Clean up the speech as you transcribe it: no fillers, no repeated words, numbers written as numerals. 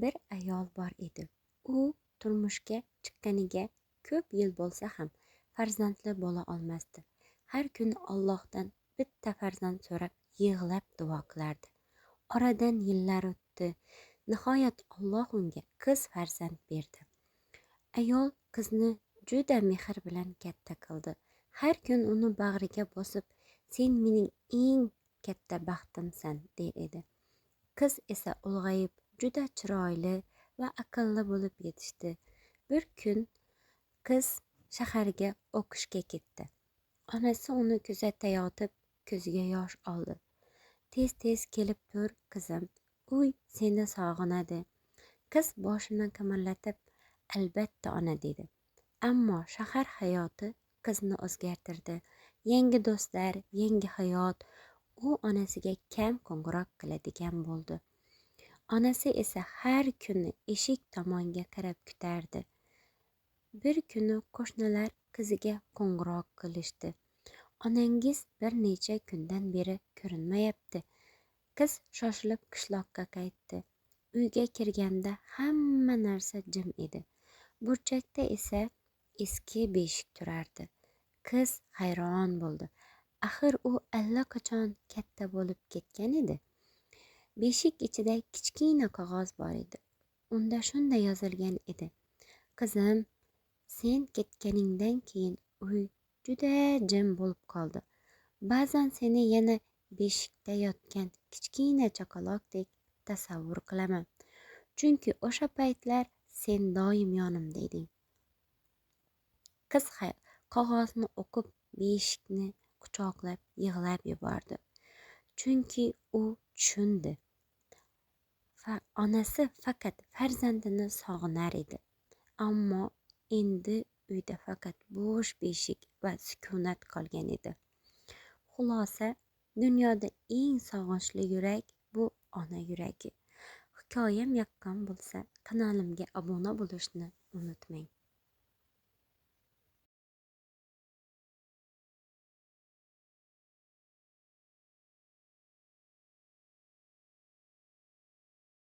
Bir ayol bor edi. U turmushga chiqqaniga ko'p yil bo'lsa ham farzandli bo'la olmasdi. Har kuni Allohdan bitta farzand so'rab yig'lab duo qilardi. Oradan yillar o'tdi. Nihoyat Alloh unga qiz farzand berdi. Ayol qizni juda mehr bilan katta qildi. Har kun uni bag'riga bosib, "Sen mening eng katta baxtimsan" der edi. Qiz esa ulg'ayib, juda chiroyli va aqlli bo'lib yetishdi. Bir kun qiz shaharga o'qishga ketdi. Onasi uni kuzatayotib ko'ziga yosh oldi. "Tez-tez kelib tur, qizim. Uy seni sog'inadi." Qiz boshini qimirlatib, "Albatta, ona" dedi. Ammo shahar hayoti qizni o'zgartirdi. Yangi do'stlar, yangi hayot. U onasiga kam qo'ng'iroq qiladigan bo'ldi. Onasi esa har kuni eshik tomonga qarab kutardi. Bir kuni qo'shnilar qiziga qo'ng'iroq qilishdi. "Onangiz bir necha kundan beri ko'rinmayapti." Qiz shoshilib qishloqqa qaytdi. Uyga kirganda hamma narsa jim edi. Burchakda esa eski beshik turardi. Qiz hayron bo'ldi. Axir u allaqachon katta bo'lib ketgan edi. Beshik ichida kichkina qog'oz bor edi. Unda shunday yozilgan edi: "Qizim, sen ketganingdan keyin uy juda jim bo'lib qoldi. Ba'zan seni yana beshikda yotgan kichkina chaqaloqdek tasavvur qilaman. Chunki o'sha paytlar sen doim yonimda eding." Qiz qog'ozni o'qib beshikni quchoqlab yig'lab yubordi. Chunki u tushundi. Onasi faqat farzandini sog'inar edi. Ammo endi uyda faqat bo'sh beshik va sukunat qolgan edi. Xulosa, dunyoda eng sog'inchli yurak bu ona yuragi. Hikoyam yoqqan bo'lsa, kanalimga obuna bo'lishni unutmang.